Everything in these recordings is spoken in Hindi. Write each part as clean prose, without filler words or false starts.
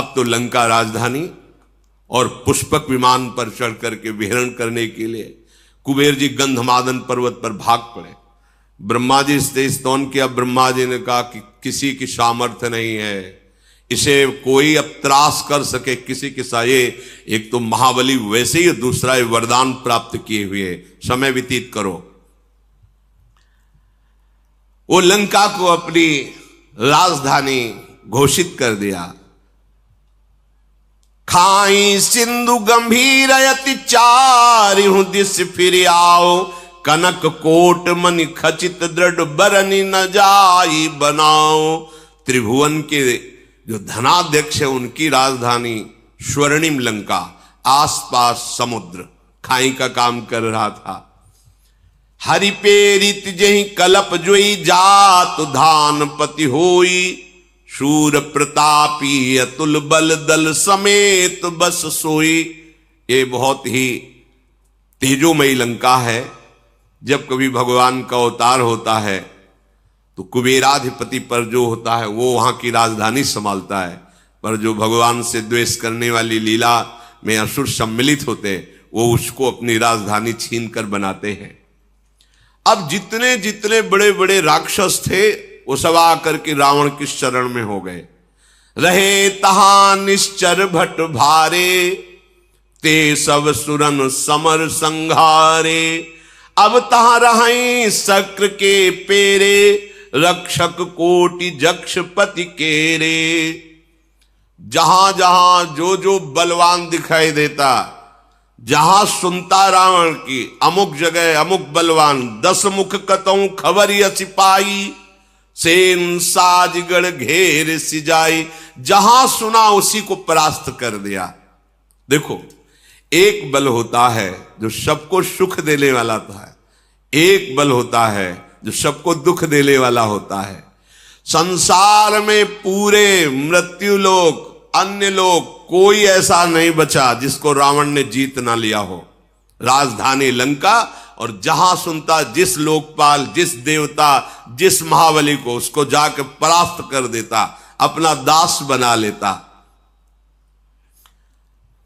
अब तो लंका राजधानी और पुष्पक विमान पर चढ़ करके विहरण करने के लिए कुबेर जी गंधमादन पर्वत पर भाग पड़े। ब्रह्मा जी से स्तवन किया। ब्रह्मा जी ने कहा कि किसी की सामर्थ्य नहीं है, इसे कोई अब त्रास कर सके किसी के साये। एक तो महाबली वैसे ही, दूसरा वरदान प्राप्त किए हुए, समय व्यतीत करो। वो लंका को अपनी राजधानी घोषित कर दिया। खाई सिंधु गंभीर अति चारिहु दिस फिर आओ, कनक कोट मनि खचित दृढ़ बरनी न जाई बनाओ। त्रिभुवन के जो धनाध्यक्ष है उनकी राजधानी स्वर्णिम लंका, आसपास समुद्र, खाई का काम कर रहा था। हरि पेरित जहि कलप जोई जात धान पति होई, शूर प्रतापी अतुल बल दल समेत बस सोई। ये बहुत ही तेजोमयी लंका है। जब कभी भगवान का अवतार होता है तो कुबेराधिपति पर जो होता है वो वहां की राजधानी संभालता है, पर जो भगवान से द्वेष करने वाली लीला में असुर सम्मिलित होते वो उसको अपनी राजधानी छीन कर बनाते हैं। अब जितने जितने बड़े बड़े राक्षस थे वो सब आकर के रावण की शरण में हो गए। रहे तहां निश्चर भट भारे, ते सब सुरन समर संघारे। अब तहां रहे शक्र के पेरे, रक्षक कोटि जक्ष पति केरे। जहां जहां जो जो बलवान दिखाई देता, जहां सुनता रावण की अमुक जगह अमुक बलवान, 10 मुख कतऊ खबर सिपाही, सेन साजगढ़ घेर सिजाई। जहां सुना उसी को परास्त कर दिया। देखो, एक बल होता है जो सबको सुख देने वाला था, एक बल होता है जो सबको दुख देने वाला होता है। संसार में पूरे मृत्यु लोक, अन्य लोक, कोई ऐसा नहीं बचा जिसको रावण ने जीत ना लिया हो। राजधानी लंका, और जहां सुनता जिस लोकपाल, जिस देवता, जिस महाबली को, उसको जाकर परास्त कर देता, अपना दास बना लेता।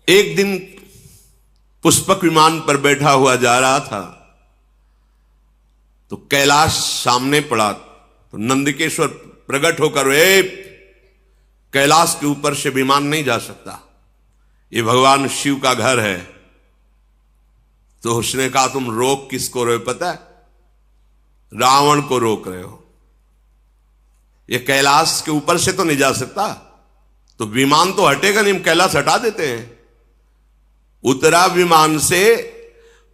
एक दिन पुष्पक विमान पर बैठा हुआ जा रहा था तो कैलाश सामने पड़ा। तो नंदिकेश्वर प्रकट होकर, कैलाश के ऊपर से विमान नहीं जा सकता, ये भगवान शिव का घर है। तो उसने कहा, तुम रोक किसको रहे हो पता है? रावण को रोक रहे हो। ये कैलाश के ऊपर से तो नहीं जा सकता, तो विमान तो हटेगा नहीं, हम कैलाश हटा देते हैं। उतरा विमान से,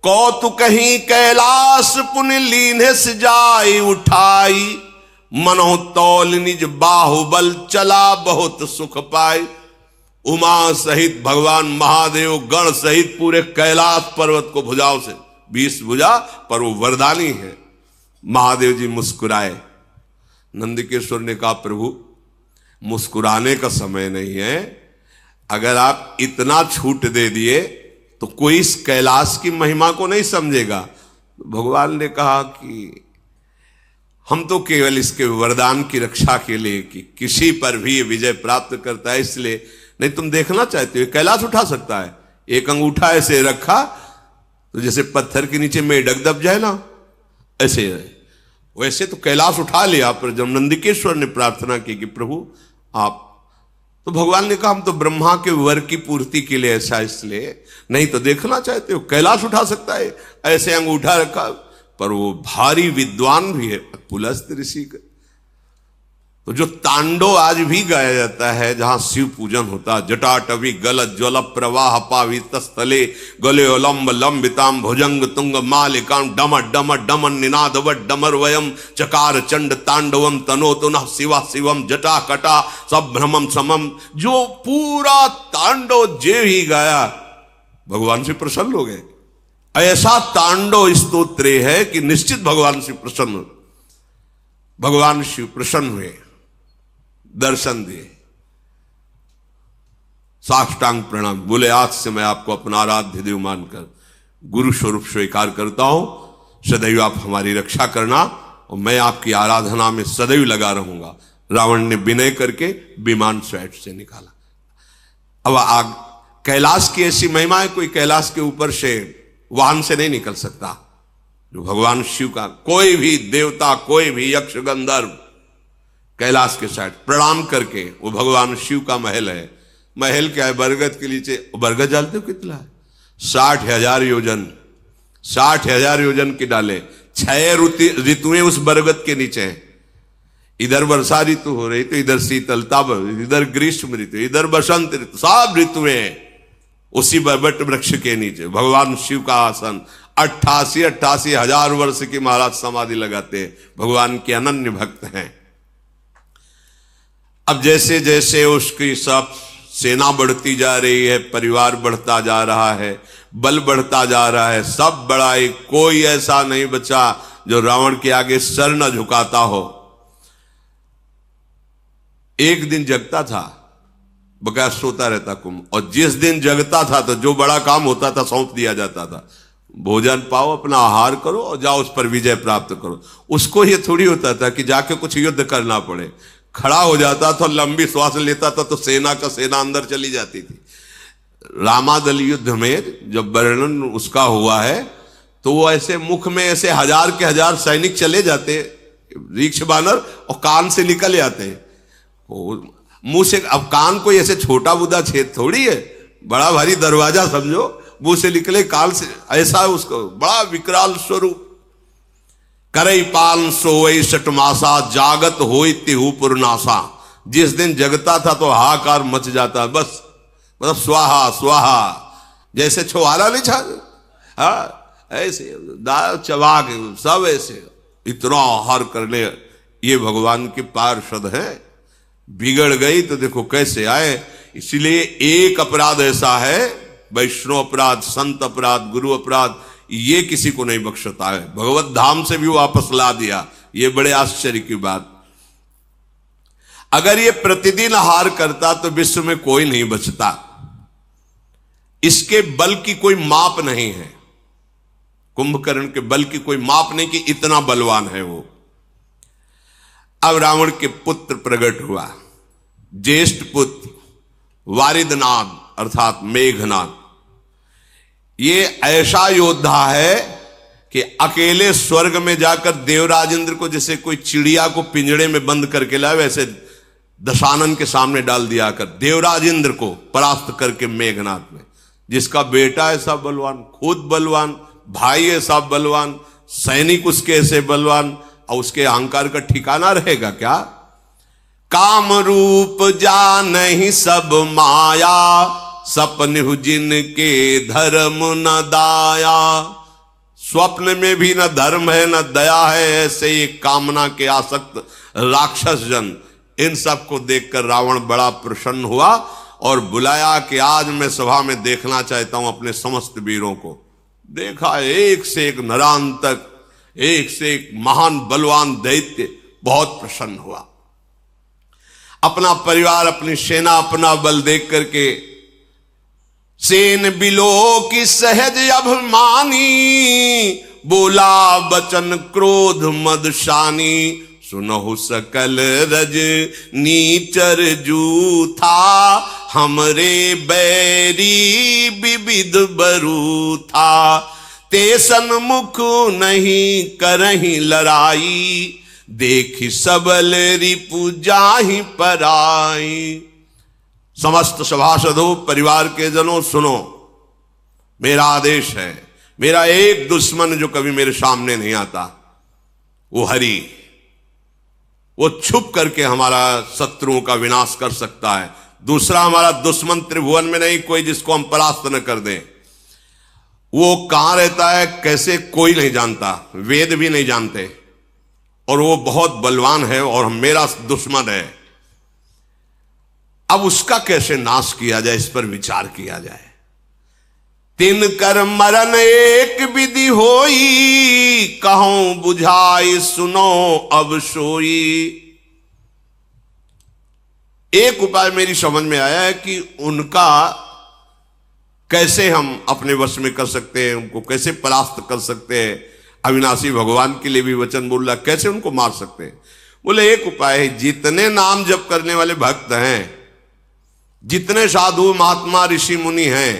कौतुक कहीं कैलाश पुन लीने से जाई उठाई, मनो तौल निज बाहुबल चला बहुत सुख पाई। उमा सहित भगवान महादेव गण सहित पूरे कैलाश पर्वत को भुजाओं से, 20 भुजा पर वो वरदानी है। महादेव जी मुस्कुराए। नंदिकेश्वर ने कहा, प्रभु मुस्कुराने का समय नहीं है, अगर आप इतना छूट दे दिए तो कोई इस कैलाश की महिमा को नहीं समझेगा। भगवान ने कहा कि हम तो केवल इसके वरदान की रक्षा के लिए कि किसी पर भी ये विजय प्राप्त करता है, इसलिए। नहीं, तुम देखना चाहते हो कैलाश उठा सकता है? एक अंगूठा ऐसे रखा तो जैसे पत्थर के नीचे मेढक दब जाए ना, ऐसे है। वैसे तो कैलाश उठा लिया, पर जब नंदिकेश्वर ने प्रार्थना की कि प्रभु आप, तो भगवान ने कहा, हम तो ब्रह्मा के वर की पूर्ति के लिए ऐसा, इसलिए। नहीं तो देखना चाहते हो कैलाश उठा सकता है? ऐसे अंगूठा रखा, पर वो भारी विद्वान भी है, पुलस्त ऋषि का। तो जो तांडव आज भी गाया जाता है, जहां शिव पूजन होता, जटाटवी गल ज्वल प्रवाह पावित स्थले, गले लंब लंबिताम भुजंग तुंग मालिकाम, डम डम डमन निनादव डमर वयम, चकार चंड तांडवम तनो तुनः शिवा शिवम जटा कटा सब भ्रमम समम। जो पूरा तांडव जे ही गाया, भगवान से प्रसन्न हो गए। ऐसा तांडव स्तोत्र है कि निश्चित भगवान से प्रसन्न, भगवान शिव प्रसन्न हुए, दर्शन दिए, साष्टांग प्रणाम बोले, आज से मैं आपको अपना आराध्य देव मानकर गुरु स्वरूप स्वीकार करता हूं। सदैव आप हमारी रक्षा करना और मैं आपकी आराधना में सदैव लगा रहूंगा। रावण ने विनय करके विमान स्वैट से निकाला। अब आग कैलाश की ऐसी महिमा है, कोई कैलाश के ऊपर से वाहन से नहीं निकल सकता। जो भगवान शिव का कोई भी देवता, कोई भी यक्ष गंधर्व कैलाश के साइड प्रणाम करके, वो भगवान शिव का महल है। महल क्या है? बरगद के नीचे। बरगद जानते हो कितना है? 60,000 योजन, 60,000 योजन की डाले। 6 ऋतुएं उस बरगद के नीचे हैं। इधर वर्षा ऋतु हो रही तो इधर शीतलता, इधर ग्रीष्म ऋतु, इधर बसंत ऋतु, सब ऋतुएं उसी बरबट वृक्ष के नीचे। भगवान शिव का आसन 88 हजार वर्ष की महाराज समाधि लगाते हैं। भगवान के अनन्य भक्त हैं। अब जैसे जैसे उसकी सब सेना बढ़ती जा रही है, परिवार बढ़ता जा रहा है, बल बढ़ता जा रहा है, सब बड़ाई, कोई ऐसा नहीं बचा जो रावण के आगे सर न झुकाता हो। एक दिन जगता था, बकाया सोता रहता कुंभ, और जिस दिन जगता था तो जो बड़ा काम होता था सौंप दिया जाता था। भोजन पाओ, अपना आहार करो और जाओ उस पर विजय प्राप्त करो। उसको ये थोड़ी होता था कि जाके कुछ युद्ध करना पड़े। खड़ा हो जाता था, लंबी श्वास लेता था तो सेना का सेना अंदर चली जाती थी। रामादल युद्ध में जब वर्णन उसका हुआ है तो वो ऐसे मुख में ऐसे 1000 के 1000 सैनिक चले जाते, रीछ बानर, और कान से निकल जाते। मुंह से, अब कान कोई ऐसे छोटा बुदा छेद थोड़ी है, बड़ा भारी दरवाजा समझो, मुंह से निकले कान से, ऐसा उसको बड़ा विकराल स्वरूप। करई पाल सोई सटमासा, जागत होई तिहु पुरनासा। जिस दिन जगता था तो हाहाकार मच जाता, बस मतलब स्वाहा स्वाहा, जैसे छुआला नहीं छा, हाँ ऐसे दाल चबा के सब ऐसे इतना आहार करने। ये भगवान के पार्षद हैं। बिगड़ गई तो देखो कैसे आए। इसीलिए एक अपराध ऐसा है, वैष्णव अपराध, संत अपराध, गुरु अपराध, ये किसी को नहीं बख्शता है। भगवत धाम से भी वापस ला दिया, ये बड़े आश्चर्य की बात। अगर ये प्रतिदिन आहार करता तो विश्व में कोई नहीं बचता। इसके बल की कोई माप नहीं है, कुंभकर्ण के बल की कोई माप नहीं कि इतना बलवान है वो। अब रावण के पुत्र प्रकट हुआ, ज्येष्ठ पुत्र वारिदनाद अर्थात मेघनाद। ये ऐसा योद्धा है कि अकेले स्वर्ग में जाकर देवराज इंद्र को, जैसे कोई चिड़िया को पिंजड़े में बंद करके लाए, वैसे दशानन के सामने डाल दिया कर देवराज इंद्र को परास्त करके मेघनाद में। जिसका बेटा ऐसा बलवान, खुद बलवान, भाई ऐसा बलवान, सैनिक उसके ऐसे बलवान, और उसके अहंकार का ठिकाना रहेगा क्या? काम रूप जानहि सब माया, सपन जिनके धर्म न दाया। स्वप्न में भी न धर्म है न दया है, ऐसे ये कामना के आसक्त राक्षस जन। इन सब को देखकर रावण बड़ा प्रसन्न हुआ और बुलाया कि आज मैं सभा में देखना चाहता हूं अपने समस्त वीरों को। देखा एक से एक नरांतक, एक से एक महान बलवान दैत्य, बहुत प्रसन्न हुआ। अपना परिवार, अपनी सेना, अपना बल देख करके सेन बिलो की सहज अभिमानी, बोला बचन क्रोध मद शानी। सुनहु सकल रज नीचर जूथा, हमरे बैरी विविध बरू था। ते सन्मुख नहीं करही लड़ाई, देखी सबल रिपु जाहि पराई। समस्त सभासदों, परिवार के जनों, सुनो, मेरा आदेश है। मेरा एक दुश्मन जो कभी मेरे सामने नहीं आता, वो हरि। वो छुप करके हमारा शत्रुओं का विनाश कर सकता है। दूसरा हमारा दुश्मन त्रिभुवन में नहीं कोई जिसको हम परास्त न कर दें। वो कहां रहता है, कैसे, कोई नहीं जानता, वेद भी नहीं जानते, और वो बहुत बलवान है और मेरा दुश्मन है। अब उसका कैसे नाश किया जाए, इस पर विचार किया जाए। तिन कर मरण एक विधि होई, कहूं बुझाई सुनो अब सोई। एक उपाय मेरी समझ में आया है कि उनका कैसे हम अपने वश में कर सकते हैं, उनको कैसे परास्त कर सकते हैं। अविनाशी भगवान के लिए भी वचन बोल रहा, कैसे उनको मार सकते हैं। बोले एक उपाय है, जितने नाम जप करने वाले भक्त हैं जितने साधु महात्मा ऋषि मुनि हैं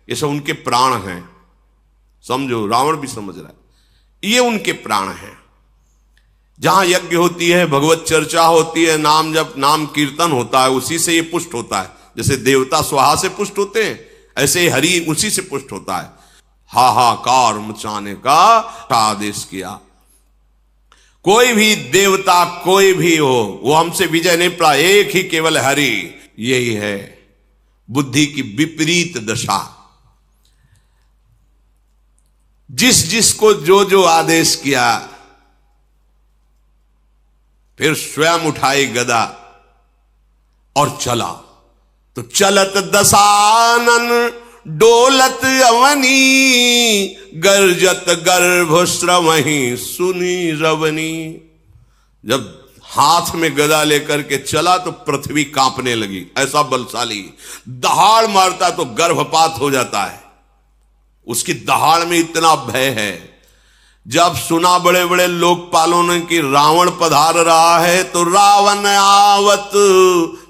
ये सब उनके प्राण हैं। समझो, रावण भी समझ रहा है, ये उनके प्राण हैं। जहां यज्ञ होती है, भगवत चर्चा होती है, नाम जप नाम कीर्तन होता है, उसी से ये पुष्ट होता है। जैसे देवता स्वाहा से पुष्ट होते हैं, ऐसे हरि उसी से पुष्ट होता है। हाहाकार मचाने का आदेश किया। कोई भी देवता कोई भी हो, वो हमसे विजय नहीं पा, एक ही केवल हरि। यही है बुद्धि की विपरीत दशा। जिस जिसको जो जो आदेश किया, फिर स्वयं उठाई गदा और चला। तो चलत दसानन डोलत अवनी, गर्जत गर्भ श्रवही सुनी रवनी। जब हाथ में गदा लेकर के चला तो पृथ्वी कांपने लगी, ऐसा बलशाली। दहाड़ मारता तो गर्भपात हो जाता है, उसकी दहाड़ में इतना भय है। जब सुना बड़े बड़े लोकपालों ने कि रावण पधार रहा है, तो रावण आवत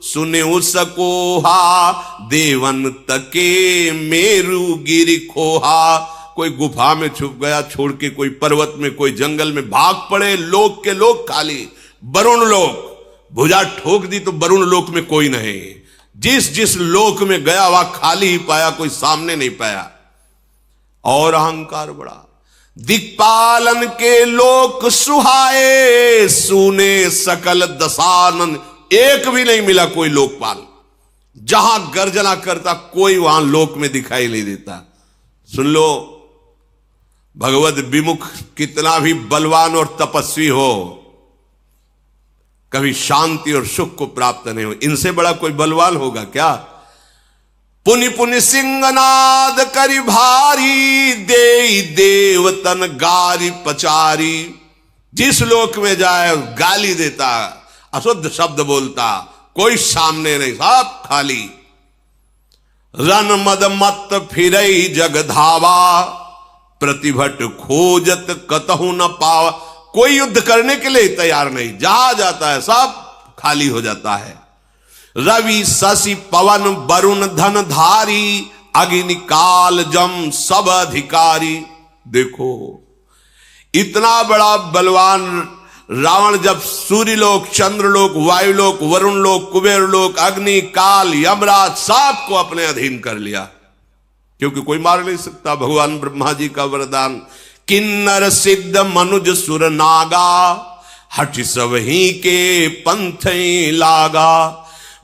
सुने उसकोहा, देवन तके मेरु गिरि खोहा। कोई गुफा में छुप गया छोड़ के, कोई पर्वत में, कोई जंगल में भाग पड़े। लोक के लोग खाली, वरुण लोक भुजा ठोक दी तो वरुण लोक में कोई नहीं। जिस जिस लोक में गया वह खाली ही पाया, कोई सामने नहीं पाया। और अहंकार बढ़ा। दिक्पालन के लोक सुहाए, सुने सकल दसानन। एक भी नहीं मिला कोई लोकपाल। जहां गर्जना करता कोई वहां लोक में दिखाई नहीं देता। सुन लो, भगवत विमुख कितना भी बलवान और तपस्वी हो, कभी शांति और सुख को प्राप्त नहीं हो। इनसे बड़ा कोई बलवान होगा क्या? पुनि पुनि सिंहनाद करी भारी, दे देवतन गारी पचारी। जिस लोक में जाए गाली देता, अशुद्ध शब्द बोलता, कोई सामने नहीं, सब खाली। रन मद मत फिरई जग धावा, प्रतिभट खोजत कतहु न पावा। कोई युद्ध करने के लिए तैयार नहीं, जहां जाता है सब खाली हो जाता है। रवि शशि पवन वरुण धन धारी, अग्नि काल जम सब अधिकारी। देखो इतना बड़ा बलवान रावण जब सूर्यलोक, चंद्रलोक, वायुलोक, वरुण लोक, कुबेर लोक, अग्नि काल यमराज सबको अपने अधीन कर लिया, क्योंकि कोई मार नहीं सकता। भगवान ब्रह्मा जी का वरदान, किन्नर सिद्ध मनुज सुर नागा, हठ सब ही के पंथ लागा।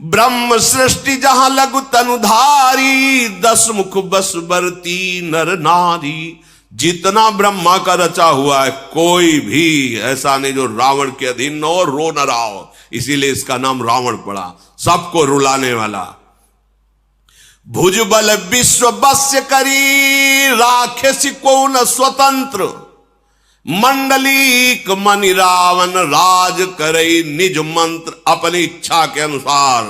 ब्रह्म सृष्टि जहां लघु तनुधारी, 10 मुख बस बरती नर नारी। जितना ब्रह्मा का रचा हुआ है, कोई भी ऐसा नहीं जो रावण के अधीन न हो, रो न रहा हो। इसीलिए इसका नाम रावण पड़ा, सबको रुलाने वाला। भुजबल विश्व बस्य करी, राखे सिको न स्वतंत्र। मंडलीक मनि रावण राज करई, निज मंत्र अपनी इच्छा के अनुसार।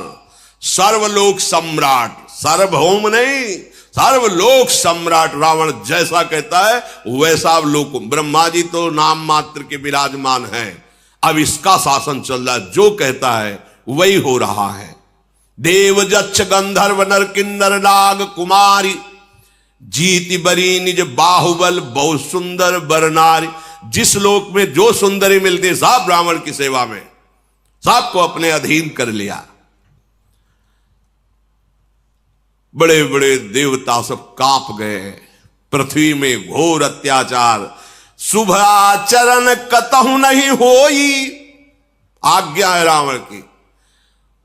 सर्वलोक सम्राट, सार्वभौम नहीं, सर्वलोक सम्राट रावण जैसा कहता है वैसा लोक। ब्रह्मा जी तो नाम मात्र के विराजमान हैं, अब इसका शासन चल रहा है, जो कहता है वही हो रहा है। देव जच्छ गंधर्व नर किन्नर नाग कुमारी, जीति बरी निज बाहुबल बहु सुंदर बरनारी। जिस लोक में जो सुंदरी मिलती, सब ब्राह्मण की सेवा में, सबको अपने अधीन कर लिया। बड़े बड़े देवता सब कांप गए। पृथ्वी में घोर अत्याचार, शुभ आचरण कतहु नहीं होई। आज्ञा है रावण की,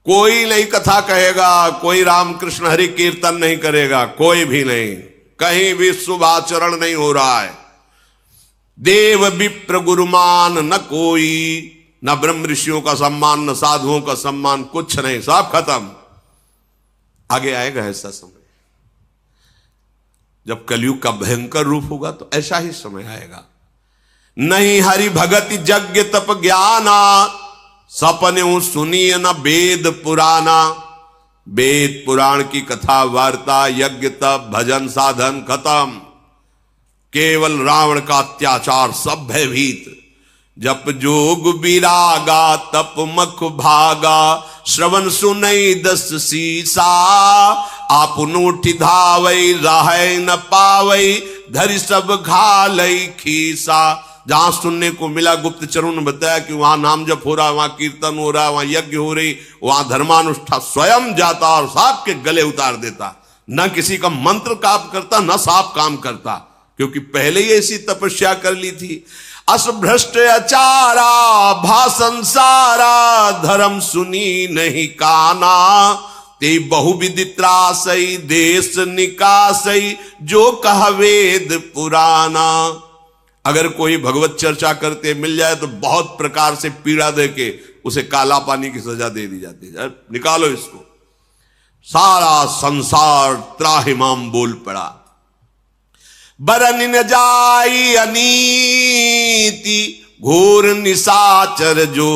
कोई नहीं कथा कहेगा, कोई रामकृष्ण हरि कीर्तन नहीं करेगा, कोई भी नहीं, कहीं भी शुभ आचरण नहीं हो रहा है। देव विप्र गुरुमान न कोई, न ब्रह्म ऋषियों का सम्मान, न साधुओं का सम्मान, कुछ नहीं, सब खत्म। आगे आएगा ऐसा समय, जब कलयुग का भयंकर रूप होगा तो ऐसा ही समय आएगा। नहीं हरि भगति यज्ञ तप ज्ञाना, सपने सुनिए न वेद पुराना। वेद पुराण की कथा वार्ता, यज्ञ तप भजन साधन खत्म। केवल रावण का अत्याचार, सब भयभीत। जप जोग विरागा तप मख भागा, श्रवण सुनई दस सीसा, आपन उठि धावई राहै न पावई, धरि सब घालई खीसा। जहां सुनने को मिला गुप्तचरों ने बताया कि वहां नाम जप हो रहा है, वहां कीर्तन हो रहा है, वहां यज्ञ हो रही, वहां धर्मानुष्ठान, स्वयं जाता और सांप के गले उतार देता। न किसी का मंत्र काम करता, न सांप काम करता, क्योंकि पहले ही ऐसी तपस्या कर ली थी। अस भ्रष्ट अचारा भाषण सारा, धर्म सुनी नहीं काना, ते बहुविधि त्रासई देश निकासई, जो कह वेद पुराना। अगर कोई भगवत चर्चा करते मिल जाए तो बहुत प्रकार से पीड़ा दे के उसे काला पानी की सजा दे दी जाती है, निकालो इसको। सारा संसार त्राहिमाम बोल पड़ा। बरन न जाई अनीति, घोर निशाचर जो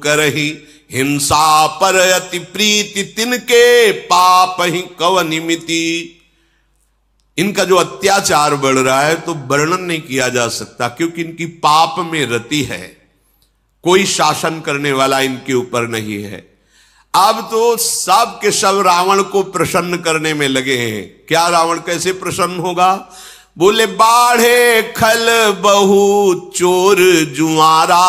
करही, हिंसा पर अति प्रीति, तिनके पाप ही कवनिमिति। इनका जो अत्याचार बढ़ रहा है तो वर्णन नहीं किया जा सकता, क्योंकि इनकी पाप में रति है, कोई शासन करने वाला इनके ऊपर नहीं है। अब तो सब के सब रावण को प्रसन्न करने में लगे हैं। क्या रावण कैसे प्रसन्न होगा? बोले बाढ़े खल बहु चोर जुआरा,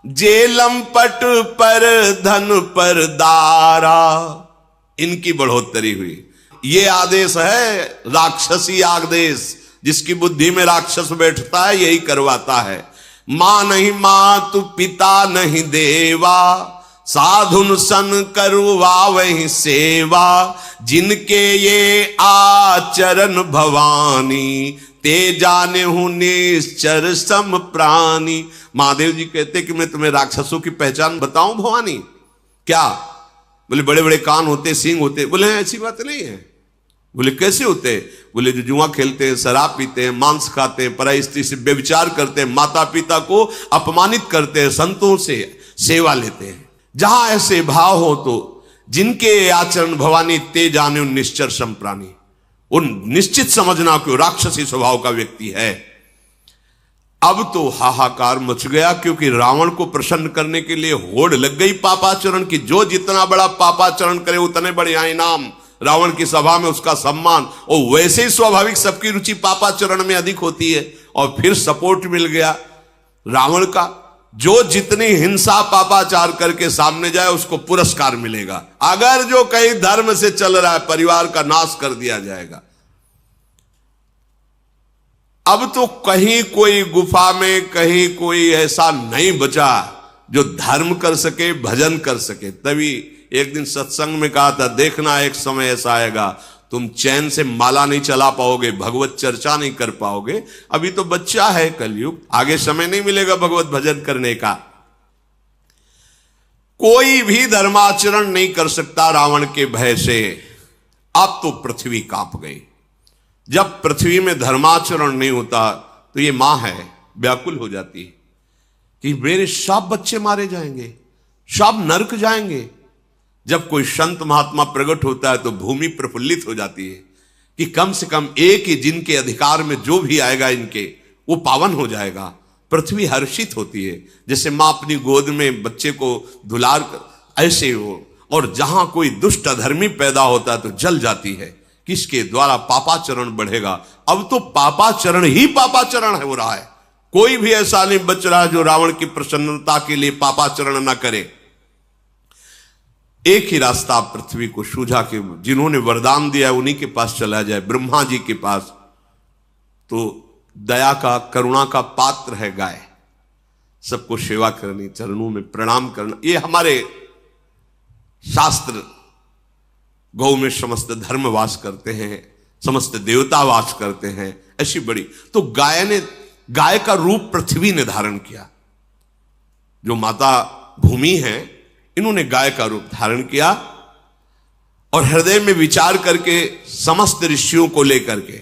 जेलम पट पर धन पर दारा। इनकी बढ़ोतरी हुई। ये आदेश है राक्षसी आदेश, जिसकी बुद्धि में राक्षस बैठता है यही करवाता है। मां नहीं मातु पिता नहीं देवा, साधुन सन करवा वही सेवा, जिनके ये आचरण भवानी, ते जाने हूं निश्चर सम प्राणी। महादेव जी कहते कि मैं तुम्हें राक्षसों की पहचान बताऊं भवानी? क्या? बोले बड़े बड़े कान होते, सींग होते। बोले ऐसी बात नहीं है। बोले कैसे होते? बोले जो जुआ खेलते हैं, शराब पीते हैं, मांस खाते हैं, पराई स्त्री से व्यभिचार करते हैं, माता पिता को अपमानित करते हैं, संतों से सेवा लेते हैं। जहां ऐसे भाव हो तो जिनके आचरण भवानी, ते जाने निश्चर सम प्राणी, उन निश्चित समझना कि राक्षसी स्वभाव का व्यक्ति है। अब तो हाहाकार मच गया, क्योंकि रावण को प्रसन्न करने के लिए होड़ लग गई पापाचरण की। जो जितना बड़ा पापाचरण करे उतने बढ़िया इनाम, रावण की सभा में उसका सम्मान। और वैसे ही स्वाभाविक सबकी रुचि पापाचरण में अधिक होती है। और फिर सपोर्ट मिल गया रावण का। जो जितनी हिंसा पापाचार करके सामने जाए उसको पुरस्कार मिलेगा। अगर जो कहीं धर्म से चल रहा है, परिवार का नाश कर दिया जाएगा। अब तो कहीं कोई गुफा में, कहीं कोई ऐसा नहीं बचा जो धर्म कर सके, भजन कर सके। तभी एक दिन सत्संग में कहा था, देखना एक समय ऐसा आएगा तुम चैन से माला नहीं चला पाओगे, भगवत चर्चा नहीं कर पाओगे। अभी तो बच्चा है कलयुग, आगे समय नहीं मिलेगा भगवत भजन करने का। कोई भी धर्माचरण नहीं कर सकता रावण के भय से। अब तो पृथ्वी कांप गई। जब पृथ्वी में धर्माचरण नहीं होता तो ये मां है व्याकुल हो जाती है कि मेरे सब बच्चे मारे जाएंगे, सब नरक जाएंगे। जब कोई संत महात्मा प्रकट होता है तो भूमि प्रफुल्लित हो जाती है कि कम से कम एक ही जिनके अधिकार में जो भी आएगा इनके, वो पावन हो जाएगा। पृथ्वी हर्षित होती है, जैसे मां अपनी गोद में बच्चे को दुलार कर, ऐसे हो। और जहां कोई दुष्ट अधर्मी पैदा होता है तो जल जाती है। किसके द्वारा? पापाचरण बढ़ेगा। अब तो पापाचरण ही पापाचरण है हो रहा है। कोई भी ऐसा नहीं बच रहा जो रावण की प्रसन्नता के लिए पापाचरण ना करे। एक ही रास्ता पृथ्वी को सूझा कि जिन्होंने वरदान दिया है उन्हीं के पास चला जाए, ब्रह्मा जी के पास। तो दया का, करुणा का पात्र है गाय। सबको सेवा करनी, चरणों में प्रणाम करना, ये हमारे शास्त्र। गौ में समस्त धर्म वास करते हैं, समस्त देवता वास करते हैं, ऐसी बड़ी। तो गाय का रूप पृथ्वी ने धारण किया। जो माता भूमि है, इन्होंने गाय का रूप धारण किया और हृदय में विचार करके समस्त ऋषियों को लेकर के,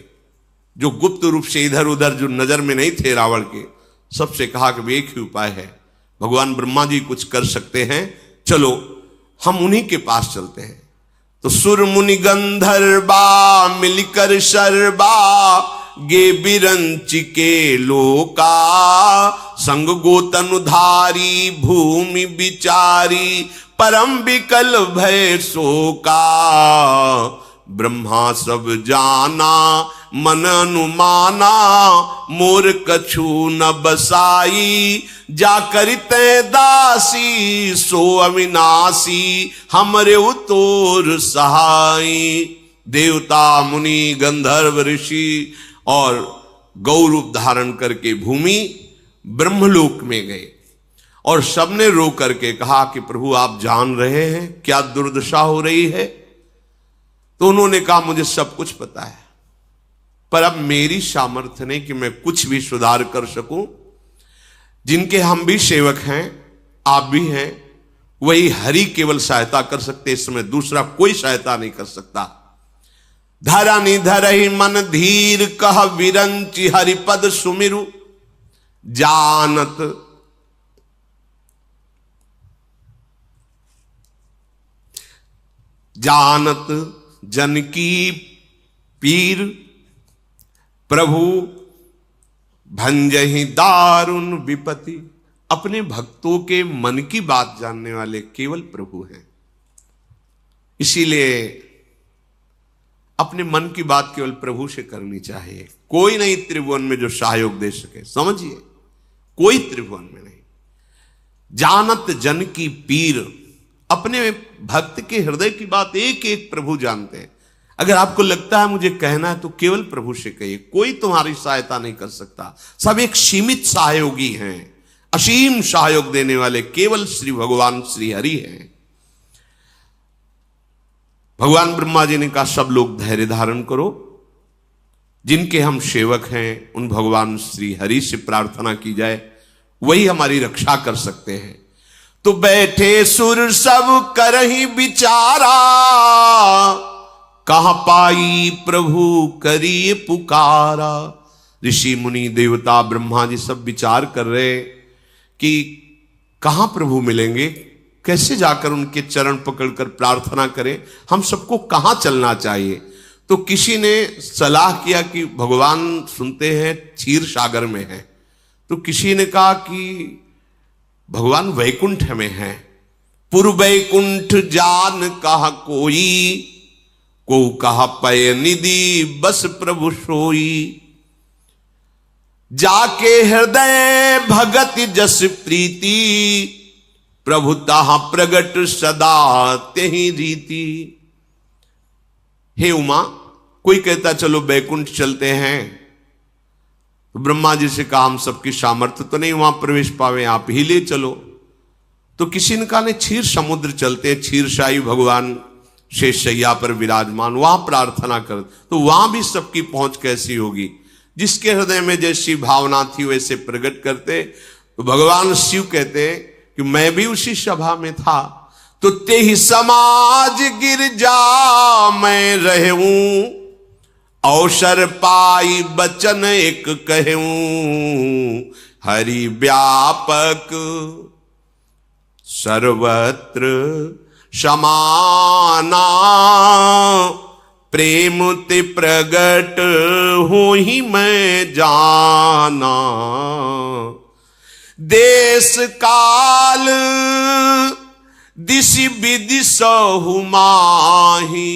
जो गुप्त रूप से इधर उधर जो नजर में नहीं थे रावण के, सबसे कहा कि एक ही उपाय है, भगवान ब्रह्मा जी कुछ कर सकते हैं, चलो हम उन्हीं के पास चलते हैं। तो सुर मुनि गंधर्वा मिलकर शर्वा, गे बिरंच के लोका, संग गोतनुधारी भूमि विचारी, परम विकल भय शोका। ब्रह्मा सब जाना मन अनुमाना, मोर कछु न बसाई, जा करिते दासी सो अविनाशी, हमरे उतोर सहाई। देवता मुनि गंधर्व ऋषि और गौरूप धारण करके भूमि ब्रह्मलोक में गए और सबने रो करके कहा कि प्रभु आप जान रहे हैं क्या दुर्दशा हो रही है। तो उन्होंने कहा मुझे सब कुछ पता है, पर अब मेरी सामर्थ्य नहीं कि मैं कुछ भी सुधार कर सकूं। जिनके हम भी सेवक हैं, आप भी हैं, वही हरि केवल सहायता कर सकते, इस समय दूसरा कोई सहायता नहीं कर सकता। धरनी धरहि मन धीर कह विरंचि हरिपद सुमिरु, जानत जानत जनकी पीर, प्रभु भंजहि दारुण विपत्ति। अपने भक्तों के मन की बात जानने वाले केवल प्रभु हैं, इसीलिए अपने मन की बात केवल प्रभु से करनी चाहिए। कोई नहीं त्रिभुवन में जो सहयोग दे सके, समझिए, कोई त्रिभुवन में नहीं। जानत जन की पीर, अपने भक्त के हृदय की बात एक एक प्रभु जानते हैं। अगर आपको लगता है मुझे कहना है तो केवल प्रभु से कहिए, कोई तुम्हारी सहायता नहीं कर सकता। सब एक सीमित सहयोगी हैं, असीम सहयोग देने वाले केवल श्री भगवान श्री हरि हैं। भगवान ब्रह्मा जी ने कहा सब लोग धैर्य धारण करो, जिनके हम सेवक हैं उन भगवान श्री हरि से प्रार्थना की जाए, वही हमारी रक्षा कर सकते हैं। तो बैठे सुर सब करहि विचारा, कहां पाई प्रभु करिए पुकारा। ऋषि मुनि देवता ब्रह्मा जी सब विचार कर रहे कि कहां प्रभु मिलेंगे, कैसे जाकर उनके चरण पकड़कर प्रार्थना करें, हम सबको कहां चलना चाहिए। तो किसी ने सलाह किया कि भगवान सुनते हैं क्षीर सागर में है, तो किसी ने कहा कि भगवान वैकुंठ में है। पुर वैकुंठ जान कहा कोई, को कहा पय निधि बस प्रभु सोई। जाके हृदय भगत जस प्रीति, प्रभु ताहा प्रगट सदा तेहि रीति। हे उमा, कोई कहता चलो बैकुंठ चलते हैं, तो ब्रह्मा जी से कहा हम सबकी सामर्थ्य तो नहीं वहां प्रवेश पावे, आप ही ले चलो। तो किसी ने कहा नहीं क्षीर समुद्र चलते, क्षीरशाही भगवान शेषशैया पर विराजमान, वहां प्रार्थना कर। तो वहां भी सबकी पहुंच कैसी होगी, जिसके हृदय में जैसी भावना थी वैसे प्रकट करते। तो भगवान शिव कहते कि मैं भी उसी सभा में था, तो तेहि समाज गिरजा मैं रहूं, अवसर पाई बचन एक कहूं। हरि व्यापक सर्वत्र समाना, प्रेम ते प्रगट हो ही मैं जाना। देश काल दिशि विदिशहु माही,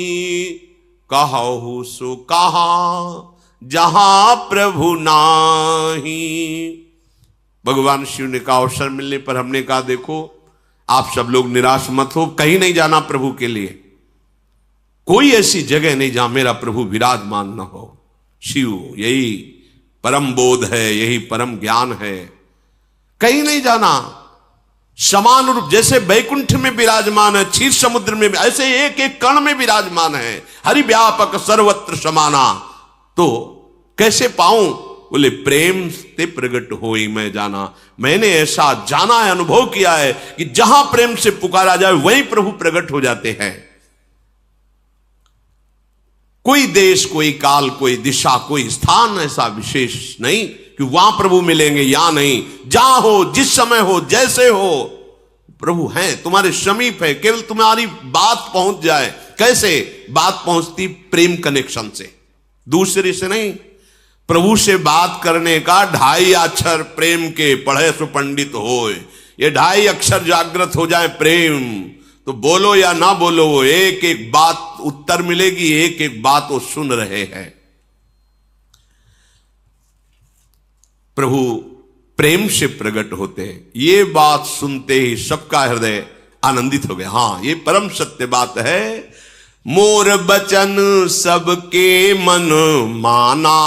कहु सो कहा जहां प्रभु नाही। भगवान शिव ने कहा अवसर मिलने पर हमने कहा देखो आप सब लोग निराश मत हो, कहीं नहीं जाना प्रभु के लिए, कोई ऐसी जगह नहीं जहां मेरा प्रभु विराजमान न हो। शिव यही परम बोध है, यही परम ज्ञान है, कहीं नहीं जाना। समान रूप जैसे बैकुंठ में विराजमान है, क्षीर समुद्र में, ऐसे एक एक कण में विराजमान है। हरि व्यापक सर्वत्र समाना। तो कैसे पाऊं, बोले प्रेम से प्रगट होई मैं जाना। मैंने ऐसा जाना है, अनुभव किया है कि जहां प्रेम से पुकारा जाए वहीं प्रभु प्रकट हो जाते हैं। कोई देश, कोई काल, कोई दिशा, कोई स्थान ऐसा विशेष नहीं कि वहां प्रभु मिलेंगे या नहीं। जहां हो, जिस समय हो, जैसे हो, प्रभु हैं, तुम्हारे समीप है, केवल तुम्हारी बात पहुंच जाए। कैसे बात पहुंचती? प्रेम कनेक्शन से, दूसरे से नहीं। प्रभु से बात करने का 2.5 अक्षर प्रेम के पढ़े सो पंडित होए। ये 2.5 अक्षर जागृत हो जाए प्रेम, तो बोलो या ना बोलो वो एक एक बात उत्तर मिलेगी, एक एक बात वो सुन रहे हैं। प्रभु प्रेम से प्रकट होते हैं। ये बात सुनते ही सबका हृदय आनंदित हो गया। हां, ये परम सत्य बात है। मोर बचन सबके मन माना,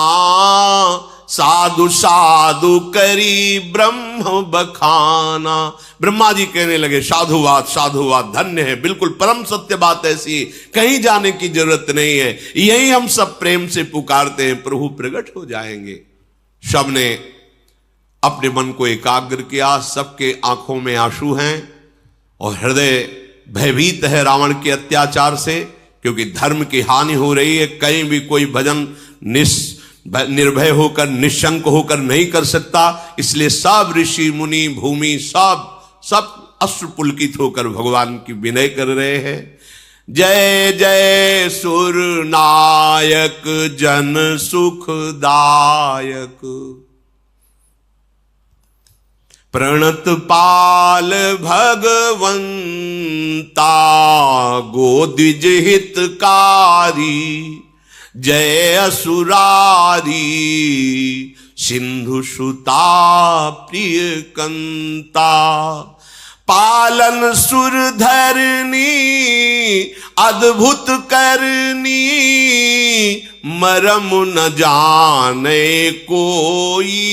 साधु साधु करी ब्रह्म बखाना। ब्रह्मा जी कहने लगे साधुवाद साधुवाद, धन्य है, बिल्कुल परम सत्य बात ऐसी, कहीं जाने की जरूरत नहीं है, यही हम सब प्रेम से पुकारते हैं, प्रभु प्रकट हो जाएंगे। सबने अपने मन को एकाग्र किया, सबके आंखों में आंसू हैं और हृदय भयभीत है रावण के अत्याचार से, क्योंकि धर्म की हानि हो रही है। कहीं भी कोई भजन निर्भय होकर निशंक होकर नहीं कर सकता, इसलिए सब ऋषि मुनि भूमि सब अश्रु पुलकित होकर भगवान की विनय कर रहे हैं। जय जय सुर नायक जन सुखदायक, प्रणत पाल भगवंता गोदिज हितकारी, जय असुरारी सिंधु सुता प्रिय कंता, पालन सुर धरनी अद्भुत करनी, मरम न जाने कोई,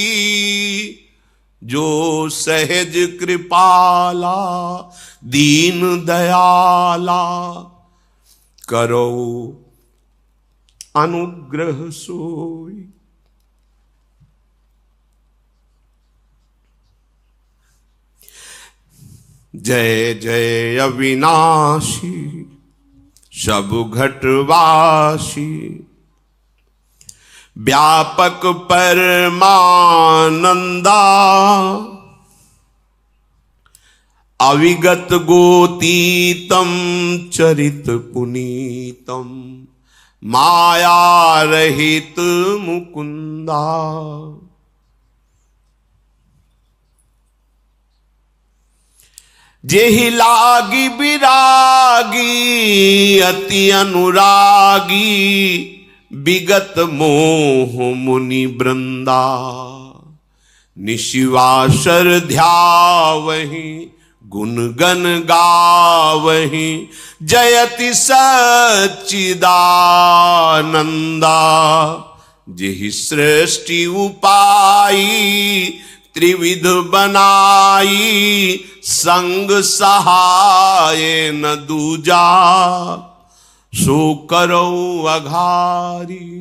जो सहज कृपाला दीन दयाला, करो अनुग्रह सोई। जय जय अविनाशी सब घटवासी, व्यापक परमानंदा, अविगत गोतीतम चरित पुनीतम, माया रहित मुकुंदा। जेहि लागी विरागी अति अनुरागी, विगत मोह मुनि वृंदा, निशिवासर ध्यावहि गुण गण गावहि, जयति सच्चिदानंदा। जेहि सृष्टि उपाई त्रिविध बनाई, संग सहाय न दूजा, सो करो अघारी।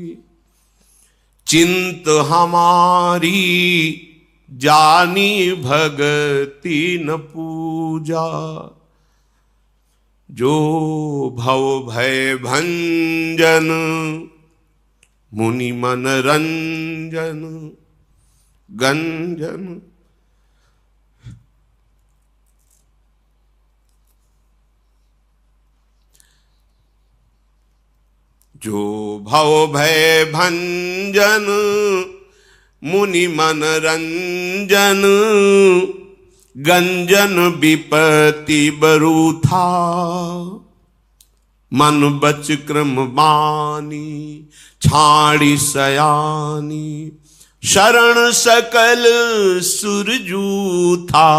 चिंत हमारी जानी भगति न पूजा, जो भव भय भंजन मुनि मन रंजन गंजन। जो भव भय भंजन मुनि मन रंजन, गंजन विपत्ति बरूथा, मन बच क्रम बानी छाड़ी सयानी, शरण सकल सुरजूथा।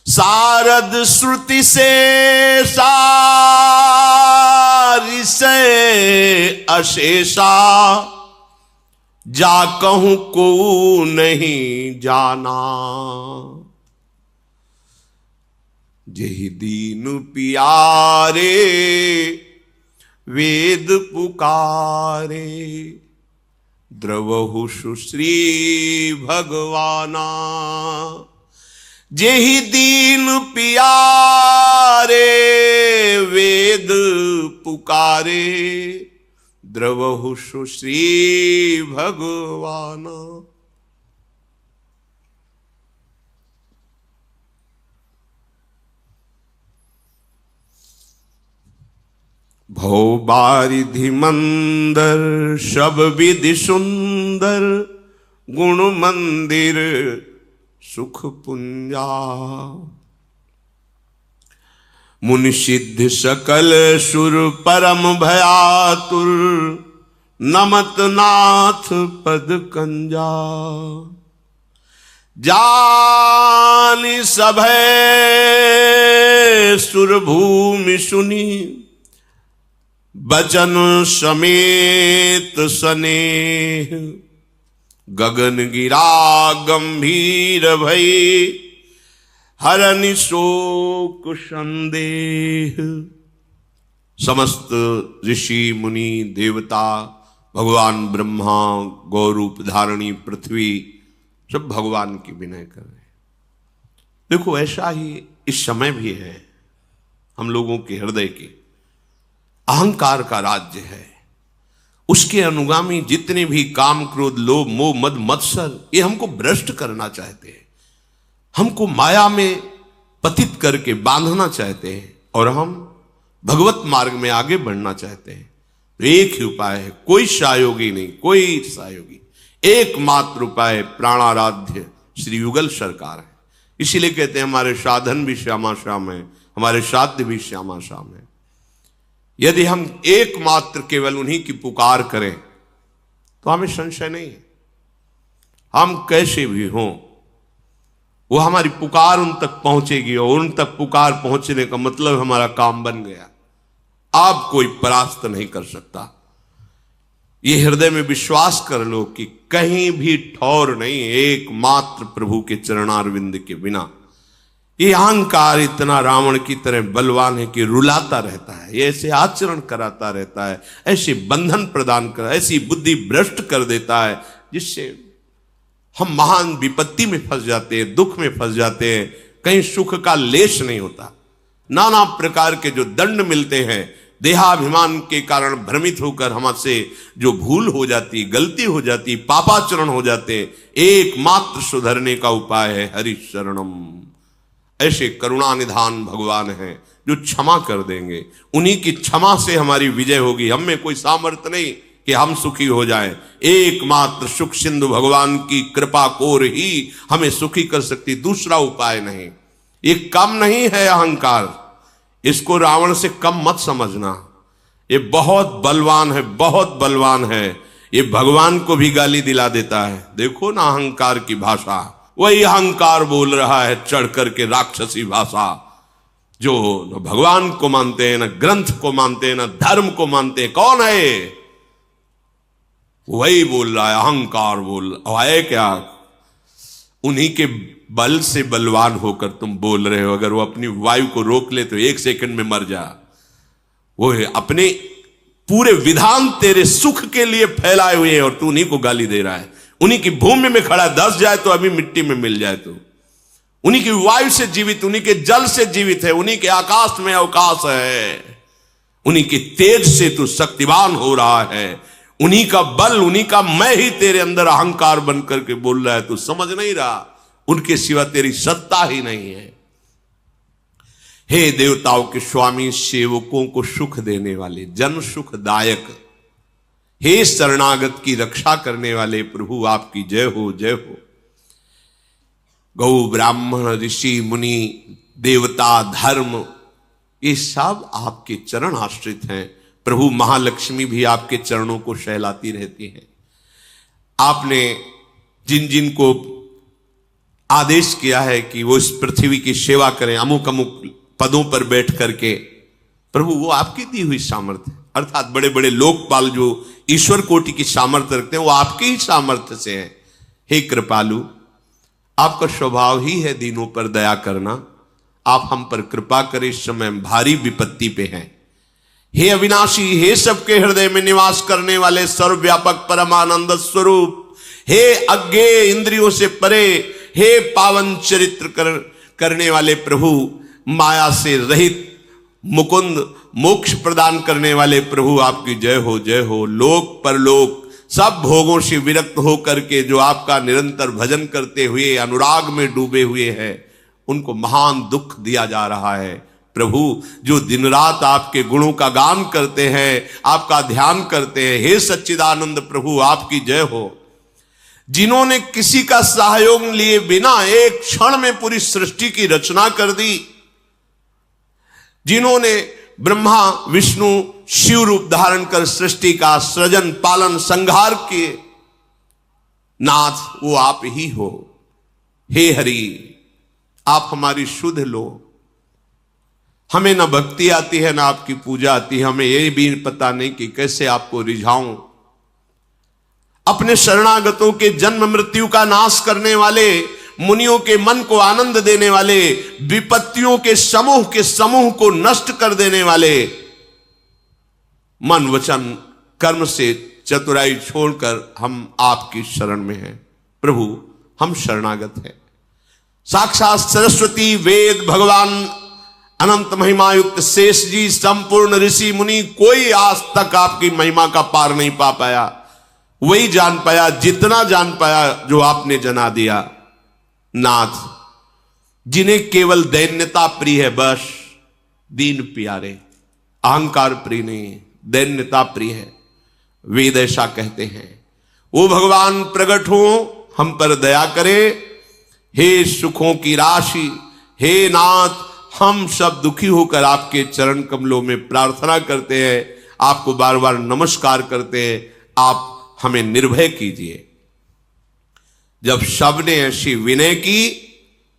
शारद श्रुति से सारी से अशेषा, जा कहूं को नहीं जाना। जेहि दीन पियारे वेद पुकारे, द्रवहु सुश्री भगवाना। जेहि दीन पियारे वेद पुकारे, द्रवहु सुश्री भगवाना। भव बारिधि मंदर सब विधि सुंदर गुण मंदिर सुख पुंजा। मुनि सिद्ध सकल सुर परम भयातुर नमत नाथ पद कंजा। जानि सभय सुर भूमि सुनी बचन समेत स्नेह। गगन गिरा गंभीर भई हरनि शोक संदेह। समस्त ऋषि मुनि देवता भगवान ब्रह्मा गौरूप धारणी पृथ्वी सब भगवान की विनय कर रहे हैं। देखो ऐसा ही इस समय भी है। हम लोगों के हृदय के अहंकार का राज्य है। उसके अनुगामी जितने भी काम क्रोध लोभ मोह मद मत्सर ये हमको भ्रष्ट करना चाहते हैं, हमको माया में पतित करके बांधना चाहते हैं और हम भगवत मार्ग में आगे बढ़ना चाहते हैं। तो एक ही उपाय है, कोई सहयोगी नहीं, कोई सहयोगी, एकमात्र उपाय प्राणाराध्य श्री युगल सरकार है। इसीलिए कहते हैं हमारे साधन भी श्यामा श्याम है, हमारे साध्य भी श्यामा श्याम है। यदि हम एकमात्र केवल उन्हीं की पुकार करें तो हमें संशय नहीं है, हम कैसे भी हों वो हमारी पुकार उन तक पहुंचेगी और उन तक पुकार पहुंचने का मतलब हमारा काम बन गया। आप कोई परास्त नहीं कर सकता। ये हृदय में विश्वास कर लो कि कहीं भी ठौर नहीं, एकमात्र प्रभु के चरणारविंद के बिना। ये अहंकार इतना रावण की तरह बलवान है कि रुलाता रहता है, ये ऐसे आचरण कराता रहता है, ऐसे बंधन प्रदान कर, ऐसी बुद्धि भ्रष्ट कर देता है जिससे हम महान विपत्ति में फंस जाते हैं, दुख में फंस जाते हैं, कहीं सुख का लेश नहीं होता। नाना प्रकार के जो दंड मिलते हैं, देहाभिमान के कारण भ्रमित होकर हमसे जो भूल हो जाती, गलती हो जाती, पापाचरण हो जाते, एकमात्र सुधरने का उपाय है हरि शरणम। ऐसे करुणा निधान भगवान हैं जो क्षमा कर देंगे। उन्हीं की क्षमा से हमारी विजय होगी। हम में कोई सामर्थ्य नहीं कि हम सुखी हो जाएं। एकमात्र सुख सिंधु भगवान की कृपा कोर ही हमें सुखी कर सकती, दूसरा उपाय नहीं। ये कम नहीं है अहंकार, इसको रावण से कम मत समझना। ये बहुत बलवान है, बहुत बलवान है। ये भगवान को भी गाली दिला देता है। देखो ना अहंकार की भाषा, वही अहंकार बोल रहा है चढ़ करके राक्षसी भाषा, जो न भगवान को मानते हैं, न ग्रंथ को मानते हैं, न धर्म को मानते हैं। कौन है? वही बोल रहा है, अहंकार बोल रहा है। क्या उन्हीं के बल से बलवान होकर तुम बोल रहे हो? अगर वो अपनी वायु को रोक ले तो 1 सेकंड में मर जा। वो अपने पूरे विधान तेरे सुख के लिए फैलाए हुए हैं और तू उन्हीं को गाली दे रहा है। उन्हीं की भूमि में खड़ा, धस जाए तो अभी मिट्टी में मिल जाए। तो उन्हीं की वायु से जीवित, उन्हीं के जल से जीवित है, उन्हीं के आकाश में अवकाश है, उन्हीं के तेज से तू शक्तिवान हो रहा है। उन्हीं का बल, उन्हीं का मैं ही तेरे अंदर अहंकार बन करके बोल रहा है। तू समझ नहीं रहा, उनके सिवा तेरी सत्ता ही नहीं है। हे देवताओं के स्वामी, सेवकों को सुख देने वाले, जन सुखदायक, हे शरणागत की रक्षा करने वाले प्रभु, आपकी जय हो, जय हो। गौ ब्राह्मण ऋषि मुनि देवता धर्म ये सब आपके चरण आश्रित हैं। प्रभु महालक्ष्मी भी आपके चरणों को सहलाती रहती हैं। आपने जिन जिन को आदेश किया है कि वो इस पृथ्वी की सेवा करें, अमुक अमुक पदों पर बैठ करके, प्रभु वो आपकी दी हुई सामर्थ्य, अर्थात बड़े बड़े लोकपाल जो ईश्वर कोटि की सामर्थ्य रखते हैं वो आपके ही सामर्थ्य से है। हे कृपालु, आपका स्वभाव ही है दीनों पर दया करना। आप हम पर कृपा करें, इस समय हम भारी विपत्ति पे हैं। हे अविनाशी, हे सबके हृदय में निवास करने वाले सर्वव्यापक परमानंद स्वरूप, हे अज्ञेय इंद्रियों से परे, हे पावन चरित्र करने वाले प्रभु, माया से रहित मुकुंद, मोक्ष प्रदान करने वाले प्रभु, आपकी जय हो, जय हो। लोक परलोक सब भोगों से विरक्त होकर के जो आपका निरंतर भजन करते हुए अनुराग में डूबे हुए हैं, उनको महान दुख दिया जा रहा है। प्रभु जो दिन रात आपके गुणों का गान करते हैं, आपका ध्यान करते हैं, हे सच्चिदानंद प्रभु आपकी जय हो। जिन्होंने किसी का सहयोग लिए बिना एक क्षण में पूरी सृष्टि की रचना कर दी, जिन्होंने ब्रह्मा विष्णु शिव रूप धारण कर सृष्टि का सृजन पालन संहार किए, नाथ वो आप ही हो। हे हरि आप हमारी शुद्ध लो। हमें ना भक्ति आती है ना आपकी पूजा आती है, हमें ये भी पता नहीं कि कैसे आपको रिझाऊं। अपने शरणागतों के जन्म मृत्यु का नाश करने वाले, मुनियों के मन को आनंद देने वाले, विपत्तियों के समूह को नष्ट कर देने वाले, मन वचन कर्म से चतुराई छोड़कर हम आपकी शरण में हैं। प्रभु हम शरणागत हैं। साक्षात सरस्वती, वेद, भगवान, अनंत महिमा युक्त शेष जी, संपूर्ण ऋषि मुनि, कोई आज तक आपकी महिमा का पार नहीं पा पाया। वही जान पाया जितना जान पाया जो आपने जना दिया। नाथ जिन्हें केवल दैन्यता प्रिय है, बस दीन प्यारे, अहंकार प्रिय नहीं, दैन्यता प्रिय है, वेद ऐसा कहते हैं। वो भगवान प्रकट हो, हम पर दया करे। हे सुखों की राशि, हे नाथ हम सब दुखी होकर आपके चरण कमलों में प्रार्थना करते हैं, आपको बार बार नमस्कार करते हैं, आप हमें निर्भय कीजिए। जब सबने ऐसी विनय की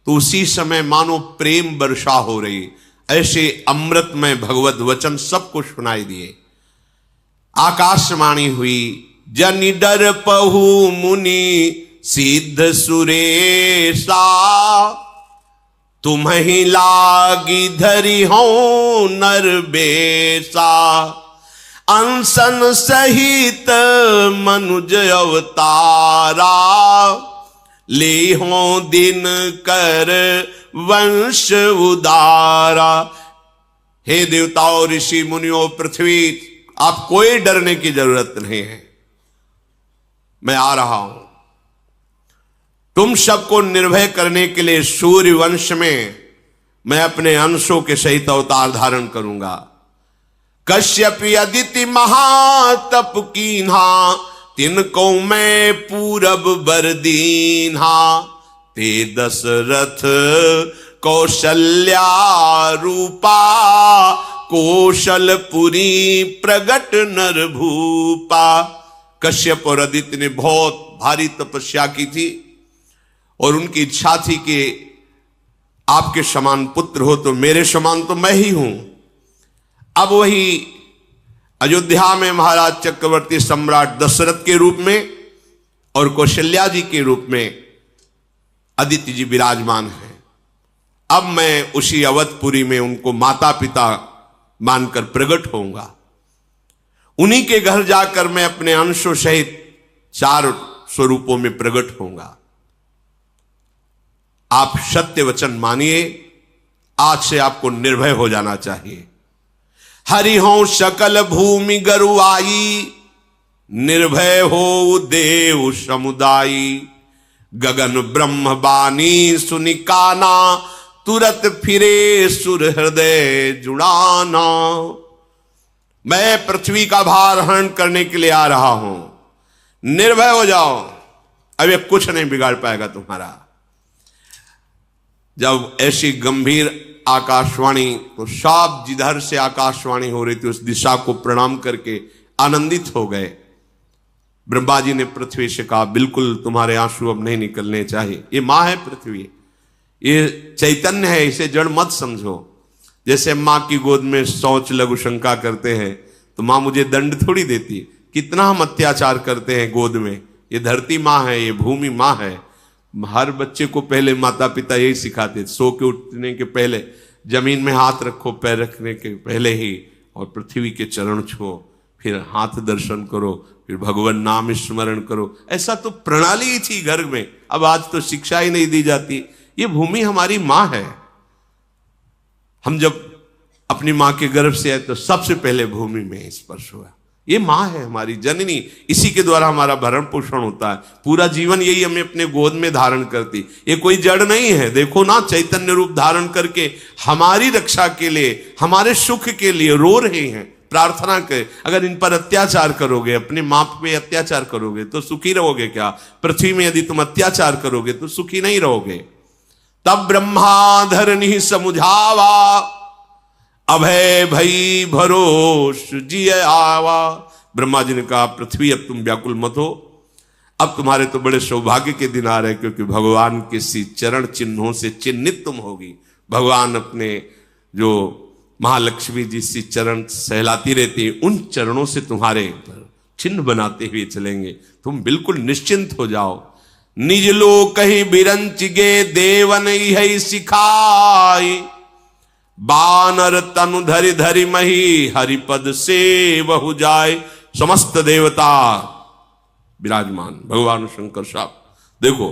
तो उसी समय मानो प्रेम वर्षा हो रही, ऐसे अमृतमय भगवत वचन सबको सुनाई दिए। आकाशवाणी हुई, जनि डर पहु मुनि सिद्ध सुरेशा, तुम्हि लागी धरि हो नर बेसा, अनशन सहित मनुज अवतारा, ले हो दिन कर वंश उदारा। हे देवताओं, ऋषि मुनियों, पृथ्वी, आप कोई डरने की जरूरत नहीं है, मैं आ रहा हूं। तुम सबको निर्भय करने के लिए सूर्य वंश में मैं अपने अंशों के सहित अवतार धारण करूंगा। कश्यप अदिति महातप कीन्हा, तिनको मैं पूरब बर दीन्हा, ते दशरथ कौशल्या रूपा, कौशलपुरी प्रगट नर भूपा। कश्यप और अदिति ने बहुत भारी तपस्या की थी और उनकी इच्छा थी कि आपके समान पुत्र हो तो मेरे समान तो मैं ही हूं। अब वही अयोध्या में महाराज चक्रवर्ती सम्राट दशरथ के रूप में और कौशल्या जी के रूप में अदिति जी विराजमान हैं। अब मैं उसी अवधपुरी में उनको माता पिता मानकर प्रकट होऊंगा। उन्हीं के घर जाकर मैं अपने अंशों सहित 4 स्वरूपों में प्रकट होऊंगा। आप सत्य वचन मानिए, आज से आपको निर्भय हो जाना चाहिए। हरि हो सकल भूमि गरुआई, निर्भय हो देव समुदायी, गगन ब्रह्म बानी सुनिकाना, तुरत फिरे सुर हृदय जुड़ाना। मैं पृथ्वी का भार हरण करने के लिए आ रहा हूं, निर्भय हो जाओ, अब कुछ नहीं बिगाड़ पाएगा तुम्हारा। जब ऐसी गंभीर आकाशवाणी, तो सब जिधर से आकाशवाणी हो रही थी उस दिशा को प्रणाम करके आनंदित हो गए। ब्रह्मा जी ने पृथ्वी से कहा, बिल्कुल तुम्हारे आंसू अब नहीं निकलने चाहिए। ये मां है पृथ्वी, ये चैतन्य है, इसे जड़ मत समझो। जैसे मां की गोद में शौच लघु शंका करते हैं तो मां मुझे दंड थोड़ी देती। कितना हम अत्याचार करते हैं गोद में। ये धरती मां है, ये भूमि मां है। हर बच्चे को पहले माता पिता यही सिखाते, सो के उठने के पहले जमीन में हाथ रखो, पैर रखने के पहले ही, और पृथ्वी के चरण छुओ, फिर हाथ दर्शन करो, फिर भगवान नाम स्मरण करो। ऐसा तो प्रणाली ही थी घर में। अब आज तो शिक्षा ही नहीं दी जाती। ये भूमि हमारी मां है। हम जब अपनी मां के गर्भ से आए तो सबसे पहले भूमि में स्पर्श हुआ। ये माँ है हमारी जननी, इसी के द्वारा हमारा भरण पोषण होता है, पूरा जीवन यही हमें अपने गोद में धारण करती। ये कोई जड़ नहीं है, देखो ना चैतन्य रूप धारण करके हमारी रक्षा के लिए, हमारे सुख के लिए रो रहे हैं, प्रार्थना कर। अगर इन पर अत्याचार करोगे, अपने माँ पे अत्याचार करोगे तो सुखी रहोगे क्या? पृथ्वी में यदि तुम अत्याचार करोगे तो सुखी नहीं रहोगे। तब ब्रह्मा धरनी समुझावा, अभय भई भरोस जिय आवा। ब्रह्मा जी ने कहा पृथ्वी अब तुम व्याकुल मत हो, अब तुम्हारे तो बड़े सौभाग्य के दिन आ रहे, क्योंकि भगवान के सी चरण चिन्हों से चिन्हित तुम होगी। भगवान अपने जो महालक्ष्मी जी सी चरण सहलाती रहती है, उन चरणों से तुम्हारे पर चिन्ह बनाते हुए चलेंगे, तुम बिल्कुल निश्चिंत हो जाओ। निज लोक कहीं बिरंच गे देवन है सिखाई, बानर तनु धरि धरि मही हरिपद से बहु जाए। समस्त देवता विराजमान, भगवान शंकर साहब देखो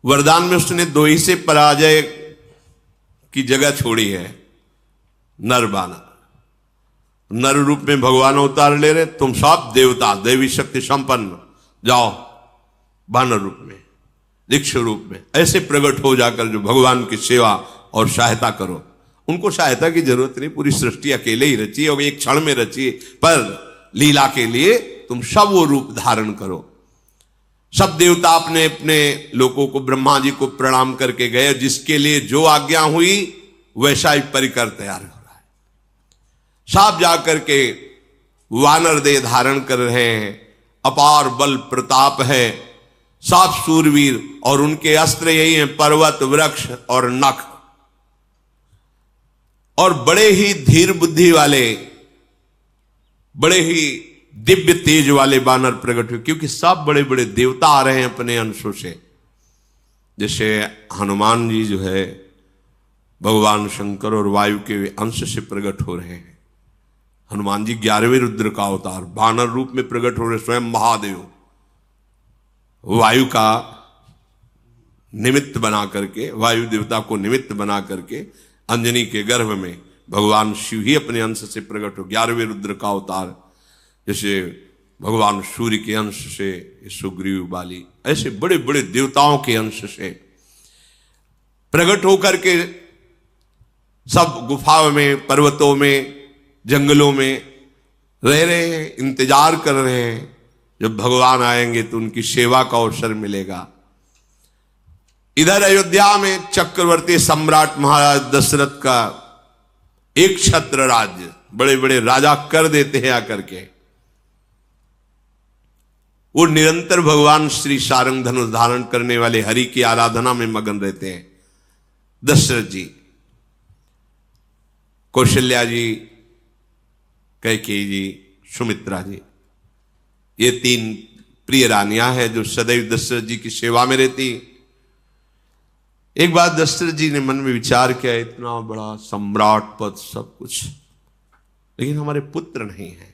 वरदान में उसने दो ही से पराजय की जगह छोड़ी है, नर बानर। नर रूप में भगवान अवतार ले रहे, तुम सब देवता देवी शक्ति संपन्न जाओ बानर रूप में, दीक्ष रूप में ऐसे प्रकट हो जाकर जो भगवान की सेवा और सहायता करो। उनको सहायता की जरूरत नहीं, पूरी सृष्टि अकेले ही रची है, एक क्षण में रची है, पर लीला के लिए तुम सब वो रूप धारण करो। सब देवता अपने अपने लोगों को ब्रह्मा जी को प्रणाम करके गए, जिसके लिए जो आज्ञा हुई वैसा ही परिकर तैयार हो रहा है। सब जाकर के वानर देह धारण कर रहे हैं, अपार बल प्रताप है, सब सूरवीर, और उनके अस्त्र यही हैं पर्वत वृक्ष और नख। और बड़े ही धीर बुद्धि वाले, बड़े ही दिव्य तेज वाले बानर प्रकट हुए, क्योंकि सब बड़े बड़े देवता आ रहे हैं अपने अंशों से। जैसे हनुमान जी जो है भगवान शंकर और वायु के अंश से प्रकट हो रहे हैं। हनुमान जी 11वें रुद्र का अवतार बानर रूप में प्रकट हो रहे, स्वयं महादेव वायु का निमित्त बना करके, वायु देवता को निमित्त बना करके अंजनी के गर्भ में भगवान शिव ही अपने अंश से प्रकट हो। 11वें रुद्र का अवतार, जैसे भगवान सूर्य के अंश से सुग्रीव बाली, ऐसे बड़े बड़े देवताओं के अंश से प्रकट होकर के सब गुफाओं में, पर्वतों में, जंगलों में रह रहे हैं, इंतजार कर रहे हैं जब भगवान आएंगे तो उनकी सेवा का अवसर मिलेगा। इधर अयोध्या में चक्रवर्ती सम्राट महाराज दशरथ का एक छत्र राज्य, बड़े बड़े राजा कर देते हैं आकर के, वो निरंतर भगवान श्री सारंग धनुष धारण करने वाले हरि की आराधना में मगन रहते हैं। दशरथ जी, कौशल्या जी, कैकेयी जी, सुमित्रा जी, ये 3 प्रिय रानियां हैं जो सदैव दशरथ जी की सेवा में रहती। एक बार दशरथ जी ने मन में विचार किया, इतना बड़ा सम्राट पद सब कुछ, लेकिन हमारे पुत्र नहीं है।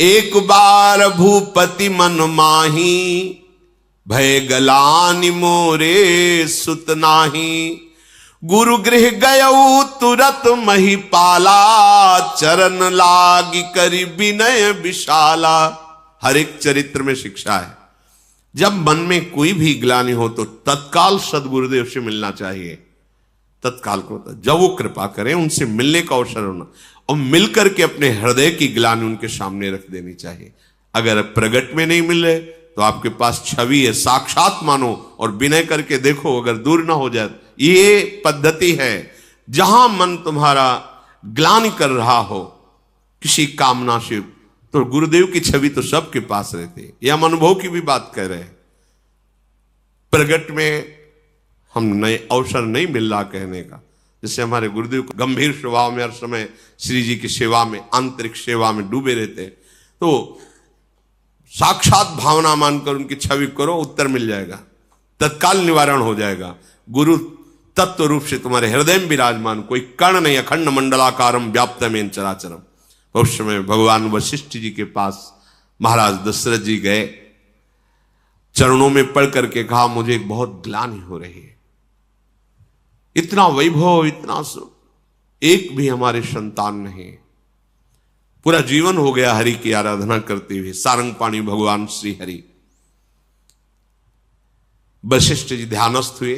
एक बार भूपति मन माही, भय गलानि मोरे सुत नाही। गुरु गृह गयऊ तुरत महिपाला, चरण लागी करी विनय विशाला। हर एक चरित्र में शिक्षा है, जब मन में कोई भी ग्लानि हो तो तत्काल सदगुरुदेव से मिलना चाहिए। तत्काल को जब वो कृपा करें उनसे मिलने का अवसर होना, और मिलकर के अपने हृदय की ग्लानि उनके सामने रख देनी चाहिए। अगर प्रगट में नहीं मिले तो आपके पास छवि है, साक्षात मानो और विनय करके देखो, अगर दूर ना हो जाए। ये पद्धति है, जहां मन तुम्हारा ग्लानि कर रहा हो किसी कामना से, तो गुरुदेव की छवि तो सबके पास रहती है। यह हम अनुभव की भी बात कह रहे हैं। प्रगट में हम नए अवसर नहीं मिल रहा कहने का, जैसे हमारे गुरुदेव को गंभीर स्वभाव में हर समय श्री जी की सेवा में, आंतरिक सेवा में डूबे रहते हैं, तो साक्षात भावना मानकर उनकी छवि करो, उत्तर मिल जाएगा, तत्काल निवारण हो जाएगा। गुरु तत्व रूप से तुम्हारे हृदय में विराजमान, कोई कर्ण नहीं, अखंड मंडलाकारम व्याप्तमेन चराचरम। उस समय भगवान वशिष्ठ जी के पास महाराज दशरथ जी गए, चरणों में पढ़ करके कहा, मुझे बहुत ग्लानि हो रही है, इतना वैभव, इतना सुख, एक भी हमारे संतान नहीं, पूरा जीवन हो गया हरि की आराधना करते हुए, सारंगपाणी भगवान श्री हरि। वशिष्ठ जी ध्यानस्थ हुए,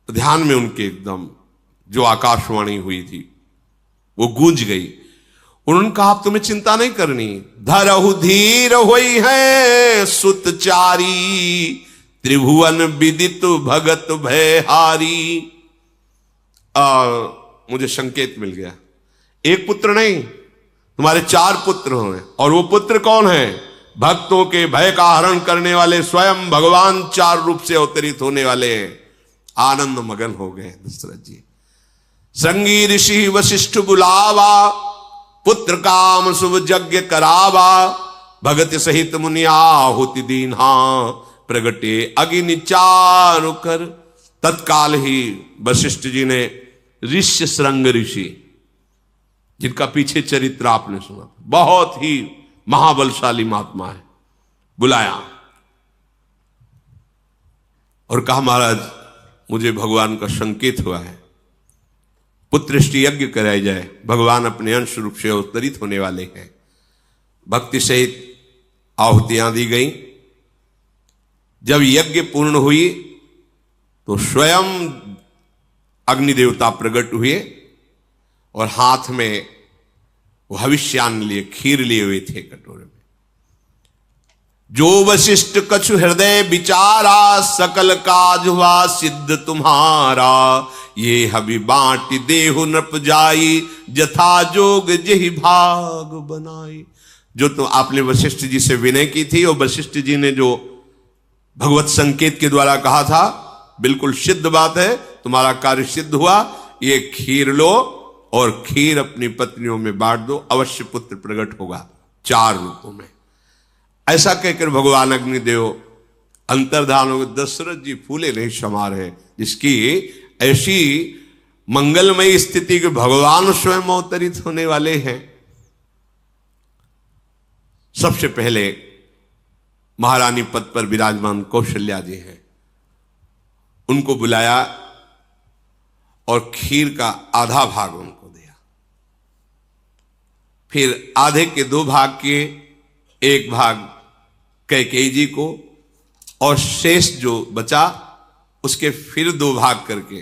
तो ध्यान में उनके एकदम जो आकाशवाणी हुई थी वो गूंज गई। उन्होंने कहा आप तुम्हें चिंता नहीं करनी, धरहु धीर होई है सुतचारी, त्रिभुवन विदित भगत भयहारी। मुझे संकेत मिल गया, एक पुत्र नहीं तुम्हारे 4 पुत्र होंगे, और वो पुत्र कौन है? भक्तों के भय का हरण करने वाले स्वयं भगवान 4 रूप से अवतरित होने वाले हैं। आनंद मगन हो गए दशरथ जी। संगी ऋषि वशिष्ठ बुलावा, पुत्र काम शुभ यज्ञ करावा, भगत सहित मुनि आहुति दीन्हा, प्रगटे अग्नि चारु कर। तत्काल ही वशिष्ठ जी ने ऋष्य श्रृंग ऋषि, जिनका पीछे चरित्र आपने सुना, बहुत ही महाबलशाली महात्मा है, बुलाया और कहा महाराज मुझे भगवान का संकेत हुआ है, पुत्रष्टि यज्ञ कराया जाए, भगवान अपने अंश रूप से अवतरित होने वाले हैं। भक्ति सहित आहुतियां दी गई। जब यज्ञ पूर्ण हुई तो स्वयं अग्निदेवता प्रकट हुए और हाथ में वो हविष्यान्न लिए, खीर लिए हुए थे कटोरे में। जो वशिष्ठ कछु हृदय विचारा, सकल काज हुआ सिद्ध तुम्हारा, ये हबि बांट देहु नृप जाई, जथा जोग जहि भाग बनाई। जो तो आपने वशिष्ठ जी से विनय की थी और वशिष्ठ जी ने जो भगवत संकेत के द्वारा कहा था, बिल्कुल सिद्ध बात है, तुम्हारा कार्य सिद्ध हुआ। ये खीर लो और खीर अपनी पत्नियों में बांट दो, अवश्य पुत्र प्रकट होगा 4 रूपों में। ऐसा कहकर भगवान अग्निदेव अंतर्धान हो गए। दशरथ जी फूले नहीं समा रहे, जिसकी ऐसी मंगलमयी स्थिति के भगवान स्वयं अवतरित होने वाले हैं। सबसे पहले महारानी पद पर विराजमान कौशल्या जी हैं, उनको बुलाया और खीर का आधा भाग उनको दिया। फिर आधे के 2 भाग किए, 1 भाग कैकेयी जी को और शेष जो बचा उसके फिर 2 भाग करके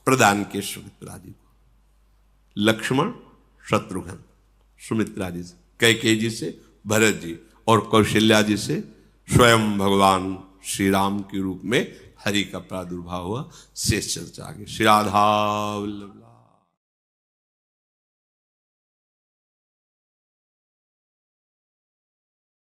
प्रदान किए सुमित्रा जी को। लक्ष्मण शत्रुघ्न, सुमित्रा जी से, कैकेयी जी से भरत जी, और कौशल्या जी से स्वयं भगवान श्री राम के रूप में हरि का प्रादुर्भाव हुआ। शेष चर्चा आगे। श्री राधा वल्लभ।